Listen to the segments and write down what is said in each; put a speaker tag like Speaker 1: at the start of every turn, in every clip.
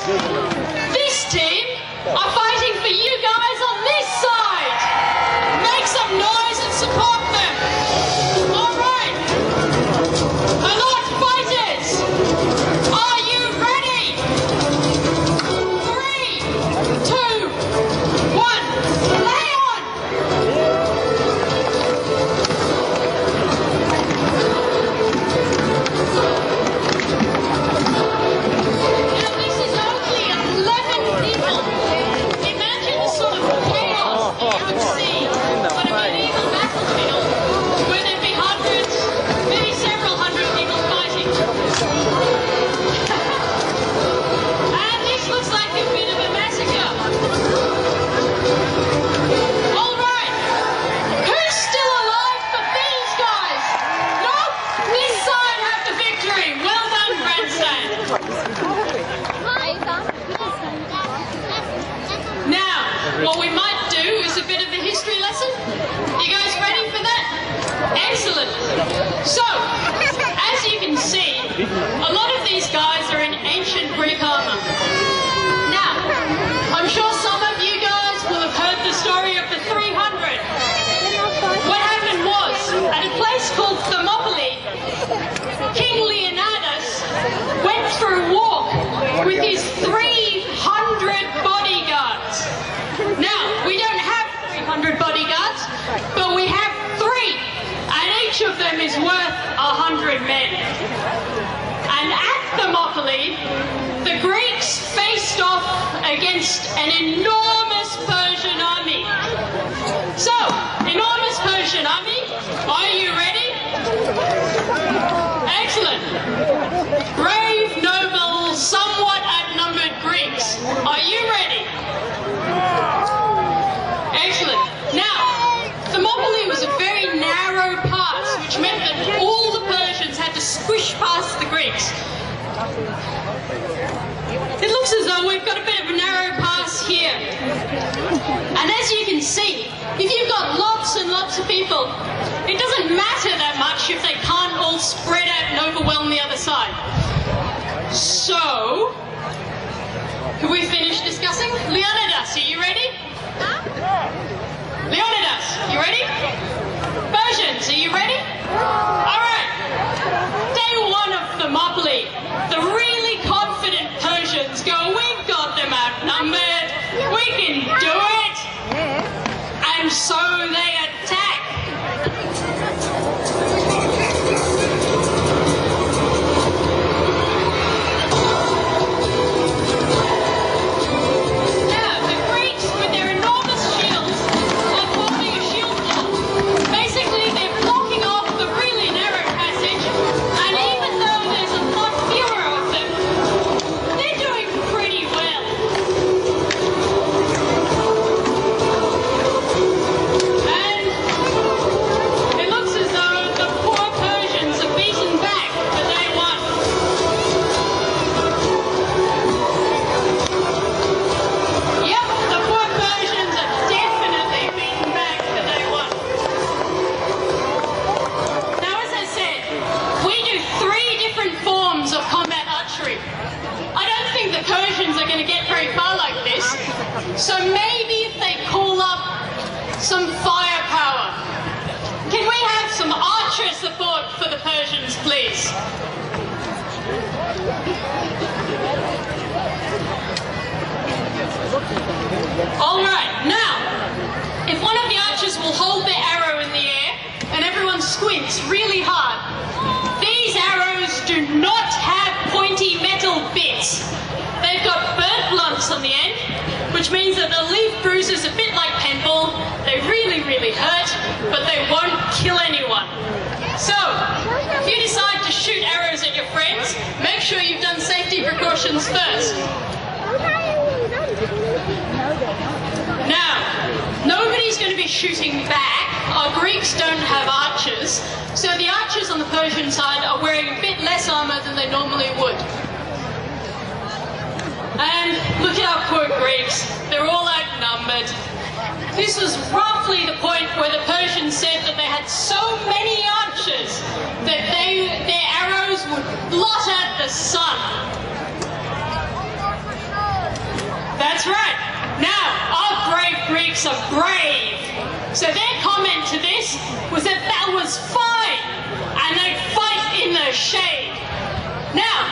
Speaker 1: This team are fighting for you guys on this side. Make some noise and support them. All right. Alert fighters. Are you ready? 3, 2, 1. Lay on. Now this is only 11 people. Imagine the sort of chaos that you would see on a medieval battlefield where there'd be hundreds, maybe several hundred people fighting. And this looks like a bit of a massacre. All right. Who's still alive for these guys? Nope. This side have the victory. Well done, grandstand. Now, what we might do is a bit of a history lesson. You guys ready for that? Excellent. So, as you can see, a lot of these guys are in ancient Greek armor. Now, I'm sure some of you guys will have heard the story of the 300. What happened was, at a place called Thermopylae, King Leonidas went for a walk with his 300 bodyguards. Now, we don't have 300 bodyguards, but we have 3, and each of them is worth 100 men. And at Thermopylae, the Greeks faced off against an enormous Persian army. So, enormous Persian army, are you ready? Excellent. Brave, noble, somewhat outnumbered Greeks, are you ready? Excellent. Now, Thermopylae was a very narrow pass, which meant that all the Persians had to squish past the Greeks. It looks as though we've got a bit of a narrow pass here. And as you can see, if you've got lots and lots of people, it doesn't matter that much if they can't all spread out and overwhelm the other side. So, have we finished discussing? Leonidas, are you ready? Leonidas, you ready? Persians, are you ready? All right. Day 1 of Thermopylae, the really confident Persians go, we've got them outnumbered, we can do it. And so they attack. Now, the Greeks, with their enormous shields, are forming a shield wall. Basically, they're blocking off the really narrow passage, and even though there's a lot fewer of them, they're doing pretty well. And it looks as though the poor Persians are beaten back for day 1. Yep, the poor Persians are definitely beaten back for day 1. Now, as I said, we do 3 different forms of combat archery. I don't think the Persians are going to get very far like this, so maybe if they call up some firepower. Can we have some archer support for the Persians, please? All right, now, if one of the archers will hold their arrow in the air and everyone squints really hard, these arrows do not have pointy metal bits. They've got burnt blunts on the end, which means that they'll leave bruises a bit like paintball. They really, really hurt, but they won't kill anyone. So, if you decide to shoot arrows at your friends, make sure you've done safety precautions first. Now, nobody's going to be shooting back. Our Greeks don't have archers, so the archers on the Persian side are wearing a bit less armor than they normally would. And look at our poor Greeks. They're all outnumbered. This was roughly the point where the Persians said that they had so many archers that their arrows would blot out the sun. shade. Now,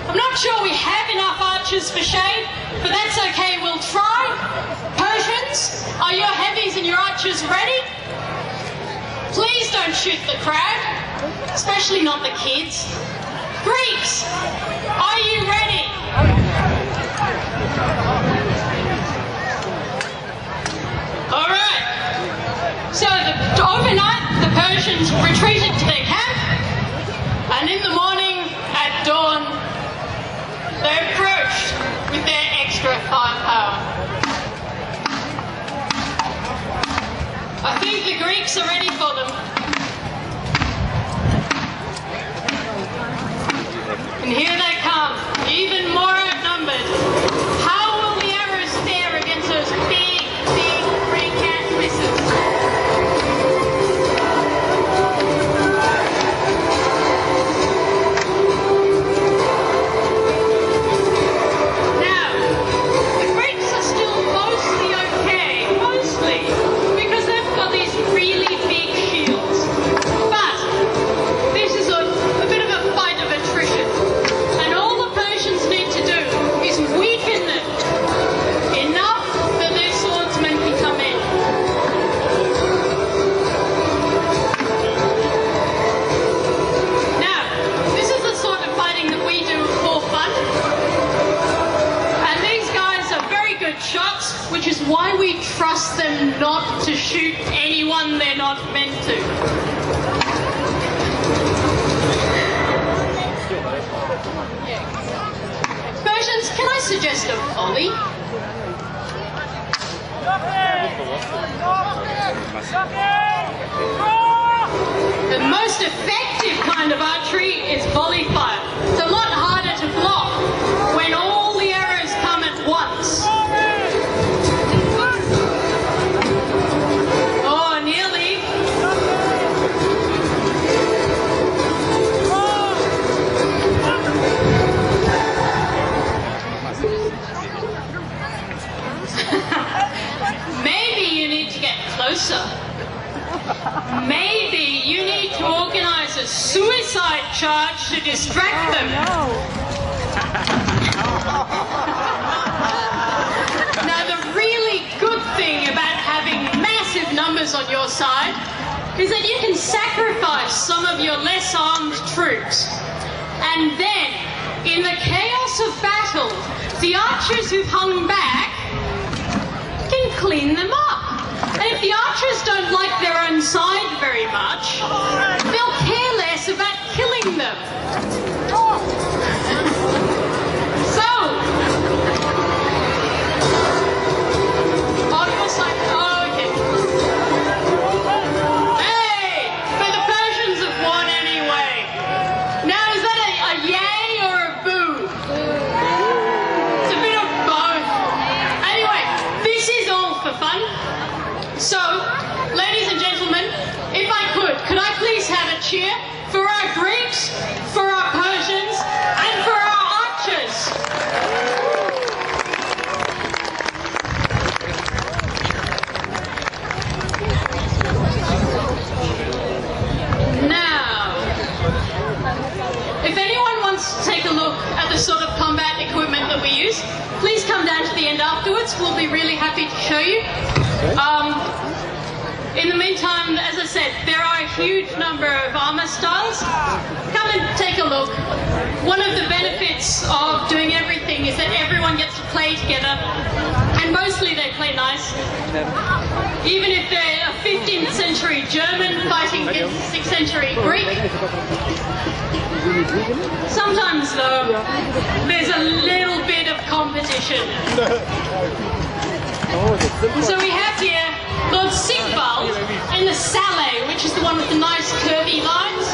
Speaker 1: I'm not sure we have enough archers for shade, but that's okay, we'll try. Persians, are your heavies and your archers ready? Please don't shoot the crowd, especially not the kids. Greeks, are you ready? All right. So overnight, the Persians retreated to their camp, and in the morning, at dawn, they approached with their extra firepower. I think the Greeks are ready for them. And here they come, even more outnumbered. How will the arrows fare against those big, big Greek missiles? Now, the Greeks are still mostly okay, because they've got these really big shields. But this is a bit of a fight of attrition. And all the Persians need to do is weaken them enough that their swordsmen can come in. Now, this is the sort of fighting that we do for fun. And these guys are very good shots, which is why we trust them not to shoot anyone they're not meant to. Persians, can I suggest a volley? The most effective kind of archery is volley fire. It's a lot harder to block when all the arrows come at once. Oh, nearly. Maybe you need to get closer. Maybe you need to organize a suicide charge to distract them. Now, the really good thing about having massive numbers on your side is that you can sacrifice some of your less armed troops. And then, in the chaos of battle, the archers who've hung back can clean them up. And if the archers don't like their own side very much, they'll care less about killing them. So, on your side, oh, okay. Hey, but the Persians have won anyway. Now, is that a yay or a boo? It's a bit of both. Anyway, this is all for fun. So, ladies and gentlemen, if I could I please have a cheer for our Greeks, for our Persians, and for our archers? Now, if anyone wants to take a look at the sort of combat equipment that we use, please come down to the end afterwards. We'll be really happy to show you. In the meantime, as I said, there are a huge number of armour styles. Come and take a look. One of the benefits of doing everything is that everyone gets to play together, and mostly they play nice. Even if they're a 15th century German fighting against a 6th century Greek. Sometimes, though, there's a little bit of competition. So we have here Lord Sigvald in the Salé, which is the one with the nice curvy lines,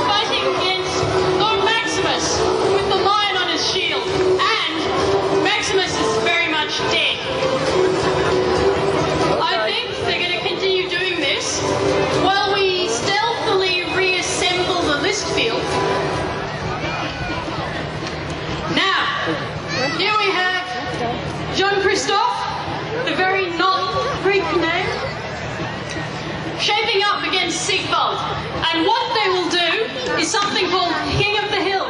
Speaker 1: fighting against Lord Maximus with the lion on his shield. And Maximus is very much dead. I think they're going to continue doing this while we stealthily reassemble the list field. Now, here we have Jean-Christophe, the very not Greek name, shaping up against Sigvald. And what they will do is is something called King of the Hill,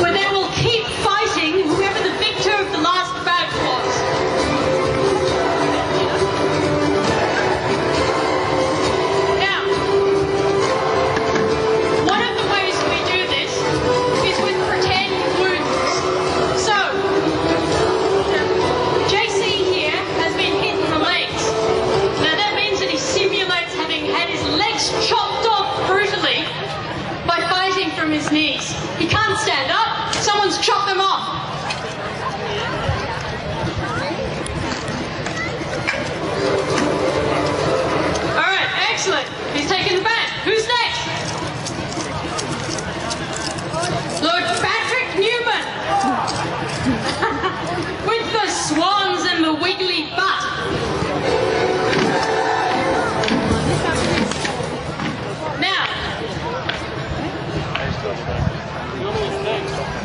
Speaker 1: where they will keep fighting whoever the victor of the last bout was. Now, one of the ways we do this is with pretend wounds. So, JC here has been hit in the legs. Now that means that he simulates having had his legs chopped off brutally by fighting from his knees. He can't stand up, someone's chopped them off. Alright, excellent. He's taking the bat. Who's next? Lord Patrick Newman. With the swans and the wiggly butt. Now,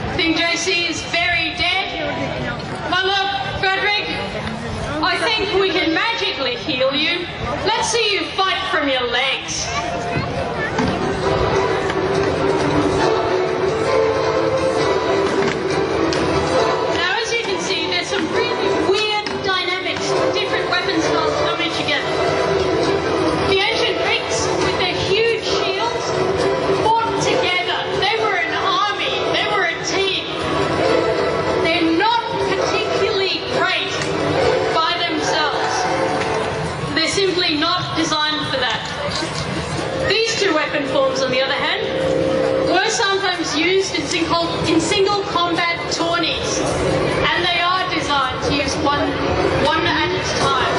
Speaker 1: I think JC is very dead. My lord Frederick, I think we can magically heal you. Let's see you fight from your legs. Now, as you can see, there's some really weird dynamics, different weapon styles coming together. The ancient Greeks, with their huge shields, fought together. They were an army. They were a team. They're not particularly great by themselves. They're simply not designed for that. These two weapon forms, on the other hand, were sometimes used in single combat tourneys, and they are designed to use one at a time.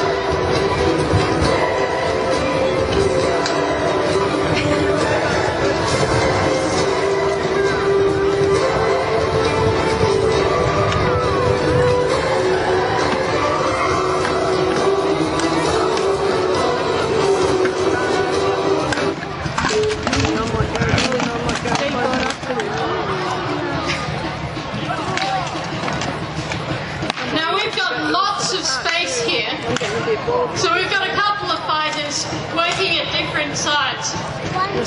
Speaker 1: Now we've got lots of space here, so we've got a couple of fighters working at different sides.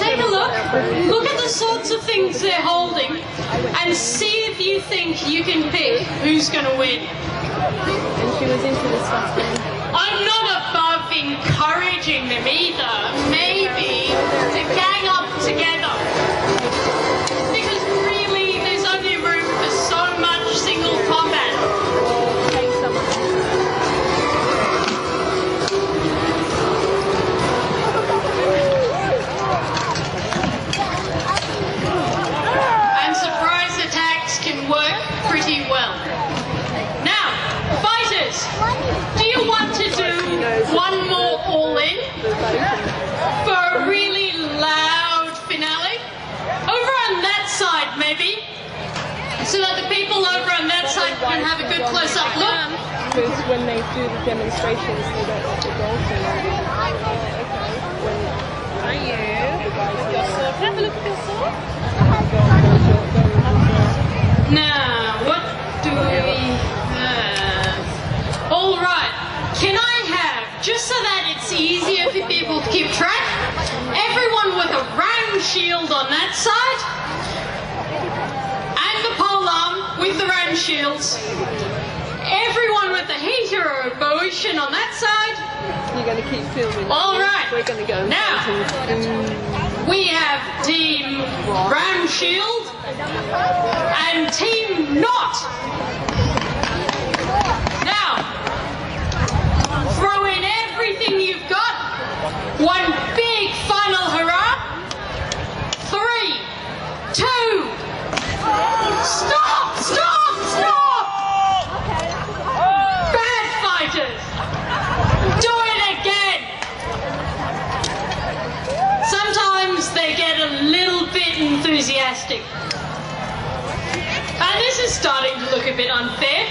Speaker 1: Take a look at the sorts of things they're holding, and see if you think you can pick who's going to win.
Speaker 2: And she was into this stuff then.
Speaker 1: I'm not above encouraging them either, maybe, to gang up together. Because really, there's only room for so much single combat. And surprise attacks can work pretty well. Now, fighters, do you want to do one more all-in for a really loud finale? Over on that side, maybe, so that the people over on that side can have a good close-up look.
Speaker 2: Because when they do the demonstrations, they don't let the girls do it. Are you? Your sword. Have a look at your sword.
Speaker 1: Now, what do we have? All right, can I have, just so that it's easier for people to keep track, everyone with a round shield on that side, and the polearm with the round shields, everyone with the heater or motion on that side.
Speaker 2: You're going to keep filming.
Speaker 1: All right.
Speaker 2: We're going to go.
Speaker 1: Now, we have Team Round Shield and Team Knot. Now, throw in everything you've got. One big final hurrah. 3, 2, stop, stop, stop! Bad fighters! Do it again! Sometimes they get a little bit enthusiastic. And this is starting to look a bit unfair.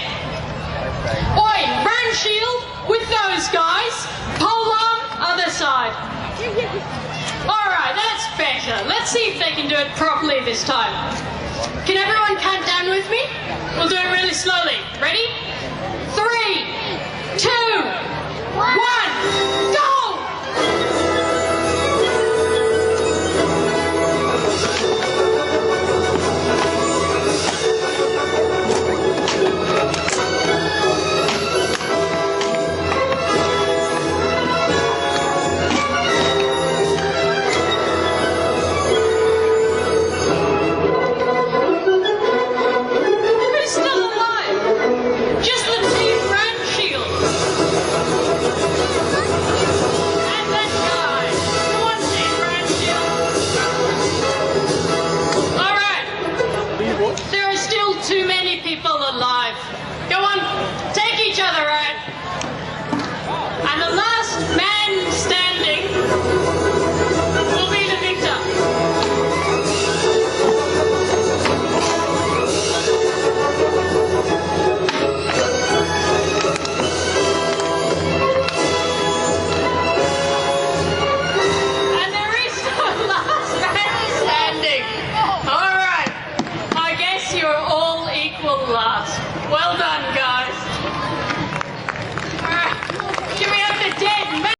Speaker 1: Oi, round shield with those guys. Polearm, other side. Alright, that's better. Let's see if they can do it properly this time. Can everyone count down with me? We'll do it really slowly. Ready? 3, 2, 1, go! people alive. Go on, take each other out. And the last man standing will be the victor. And there is no last man standing. All right, I guess you're all equal last. Well done, guys.